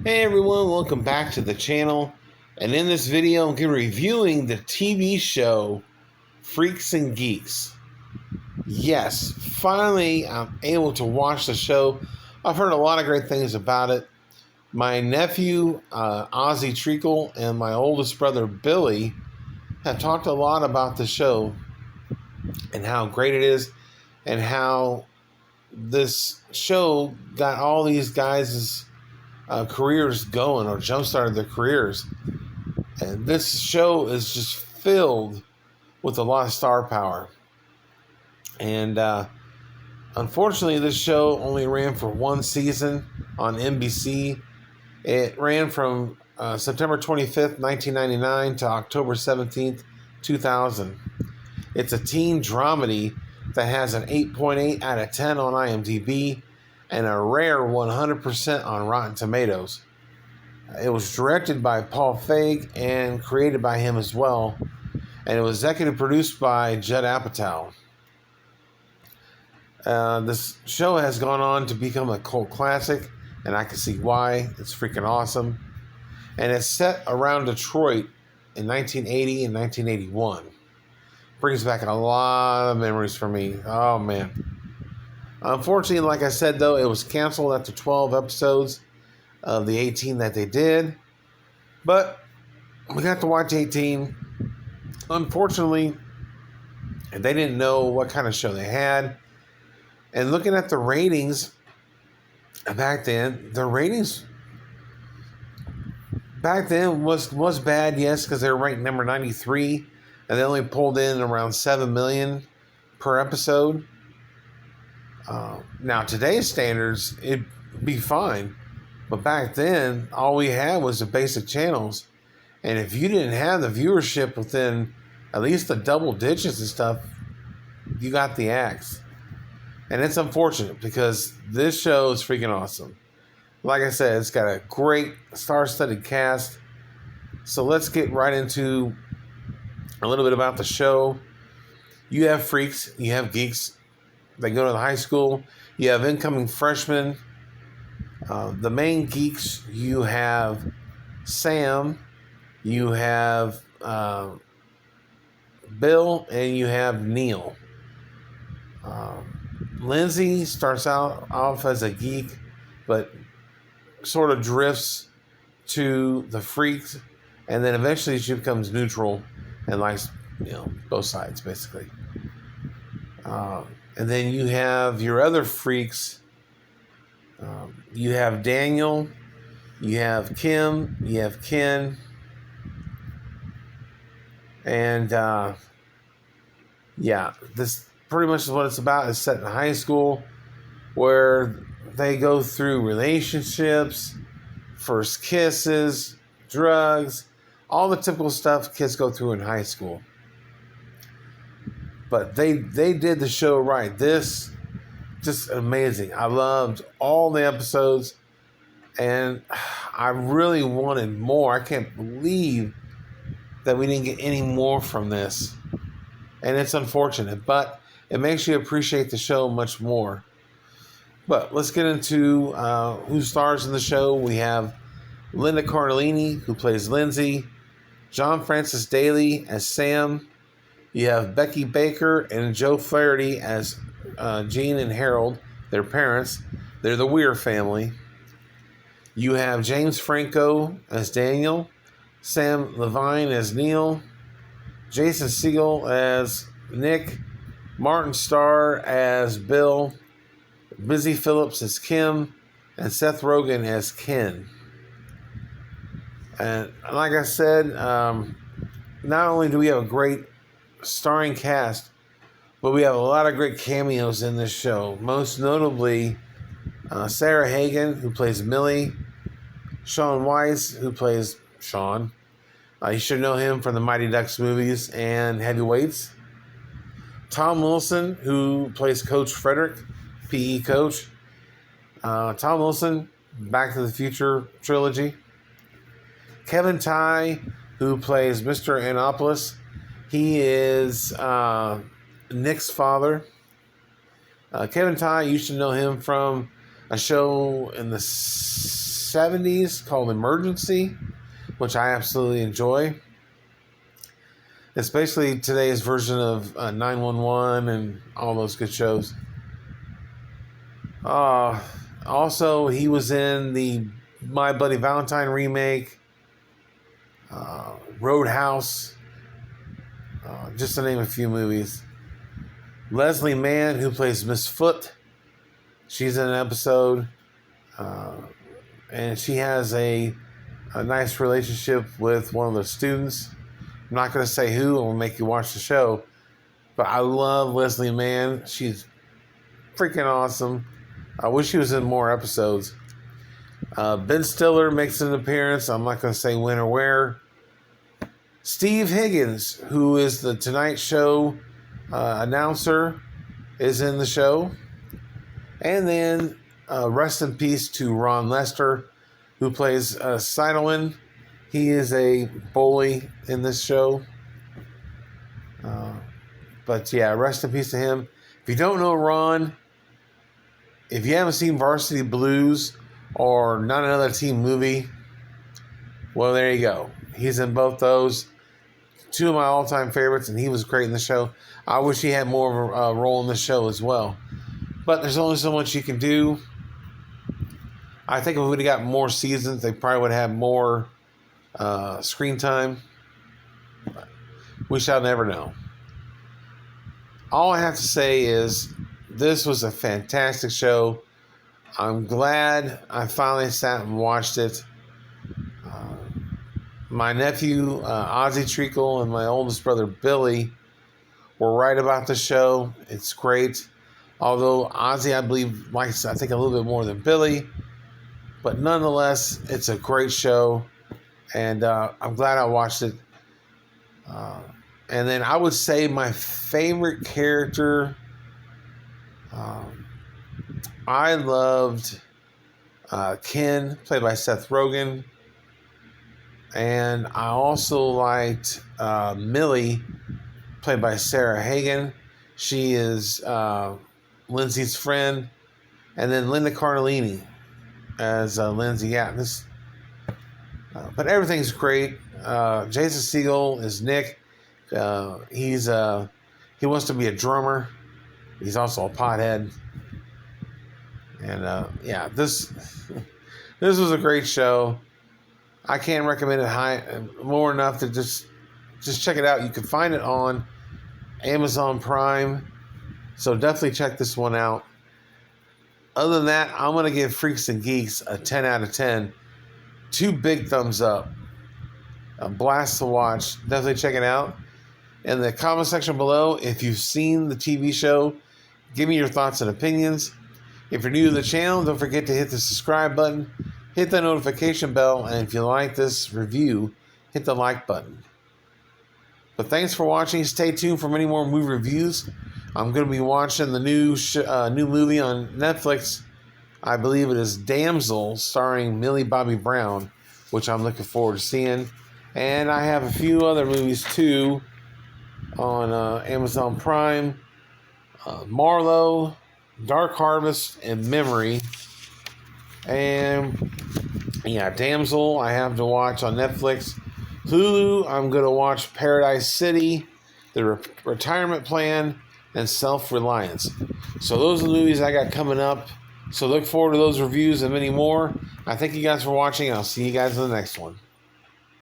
Hey everyone, welcome back to the channel. And in this video, I'm going to be reviewing the TV show Freaks and Geeks. Yes, finally I'm able to watch the show. I've heard a lot of great things about it. My nephew, Ozzy Treacle, and my oldest brother, Billy, have talked a lot about the show and how great it is and how this show got all these guys' careers going or jump-started their careers. And this show is just filled with a lot of star power. And unfortunately, this show only ran for one season on NBC. It ran from September 25th, 1999 to October 17th, 2000. It's a teen dramedy that has an 8.8 out of 10 on IMDb and a rare 100% on Rotten Tomatoes. It was directed by Paul Feig and created by him as well, and it was executive produced by Judd Apatow. This show has gone on to become a cult classic, and I can see why. It's freaking awesome. And it's set around Detroit in 1980 and 1981. Brings back a lot of memories for me. Oh, man. Unfortunately, like I said, though, it was canceled after 12 episodes of the 18 that they did. But we got to watch 18. Unfortunately, they didn't know what kind of show they had. And looking at the ratings back then, the ratings back then was bad, yes, because they were ranked number 93. And they only pulled in around 7 million per episode. Now, today's standards, it'd be fine. But back then, all we had was the basic channels. And if you didn't have the viewership within at least the double digits and stuff, you got the axe. And it's unfortunate because this show is freaking awesome. Like I said, it's got a great star-studded cast. So let's get right into a little bit about the show. You have freaks, you have geeks. They go to the high school. You have incoming freshmen. The main geeks, you have Sam, you have Bill, and you have Neil. Lindsay starts off as a geek, but sort of drifts to the freaks, and then eventually she becomes neutral and likes, both sides, basically. And then you have your other freaks. You have Daniel, you have Kim, you have Ken, and this pretty much is what it's about. It's set in high school where they go through relationships, first kisses, drugs, all the typical stuff kids go through in high school. But they did the show right. This just amazing. I loved all the episodes, and I really wanted more. I can't believe that we didn't get any more from this. And it's unfortunate, but it makes you appreciate the show much more. But let's get into who stars in the show. We have Linda Cardellini, who plays Lindsay, John Francis Daly as Sam. You have Becky Baker and Joe Flaherty as Gene and Harold, their parents. They're the Weir family. You have James Franco as Daniel, Sam Levine as Neil, Jason Segel as Nick, Martin Starr as Bill, Busy Phillips as Kim, and Seth Rogen as Ken. And like I said, not only do we have a great starring cast, but we have a lot of great cameos in this show. Most notably, Sarah Hagen, who plays Millie, Sean Weiss, who plays Sean. You should know him from the Mighty Ducks movies and Heavyweights. Tom Wilson, who plays Coach Frederick, PE coach. Tom Wilson, Back to the Future trilogy. Kevin Tighe, who plays Mr. Anopoulos. He is Nick's father. Kevin Tighe, you should know him from a show in the 70s called Emergency, which I absolutely enjoy. It's basically today's version of 911 and all those good shows. Also, he was in the My Bloody Valentine remake, Roadhouse, just to name a few movies. Leslie Mann, who plays Miss Foot, she's in an episode, and she has a nice relationship with one of the students. I'm not going to say who, and will make you watch the show, but I love Leslie Mann. She's freaking awesome. I wish she was in more episodes. Ben Stiller makes an appearance. I'm not going to say when or where. Steve Higgins, who is the Tonight Show announcer, is in the show. And then rest in peace to Ron Lester, who plays Seidelman. He is a bully in this show. But yeah, rest in peace to him. If you don't know Ron, if you haven't seen Varsity Blues or Not Another Teen Movie, well, there you go. He's in both those. Two of my all-time favorites, and he was great in the show. I wish he had more of a role in the show as well. But there's only so much you can do. I think if we would have got more seasons, they probably would have more screen time. But we shall never know. All I have to say is this was a fantastic show. I'm glad I finally sat and watched it. My nephew, Ozzy Treacle, and my oldest brother, Billy, were right about the show. It's great. Although Ozzy, I believe, likes, I think, a little bit more than Billy. But nonetheless, it's a great show. And I'm glad I watched it. And then I would say my favorite character, I loved Ken, played by Seth Rogen. And I also liked Millie, played by Sarah Hagen. She is Lindsay's friend. And then Linda Cardellini as Lindsay. Yeah, but everything's great. Jason Segel is Nick. He wants to be a drummer. He's also a pothead. And yeah, this was a great show. I can't recommend it more enough to just check it out. You can find it on Amazon Prime, so definitely check this one out. Other than that, I'm going to give Freaks and Geeks a 10 out of 10. 2 big thumbs up. A blast to watch. Definitely check it out. In the comment section below, if you've seen the TV show, give me your thoughts and opinions. If you're new to the channel, don't forget to hit the subscribe button. Hit the notification bell, and if you like this review, hit the like button. But thanks for watching. Stay tuned for many more movie reviews. I'm going to be watching the new movie on Netflix. I believe it is Damsel, starring Millie Bobby Brown, which I'm looking forward to seeing. And I have a few other movies, too, on Amazon Prime. Marlowe, Dark Harvest, and Memory. And yeah, Damsel I have to watch on Netflix. Hulu, I'm going to watch Paradise City, The Retirement Plan, and Self-Reliance. So those are the movies I got coming up. So look forward to those reviews and many more. I thank you guys for watching. I'll see you guys in the next one.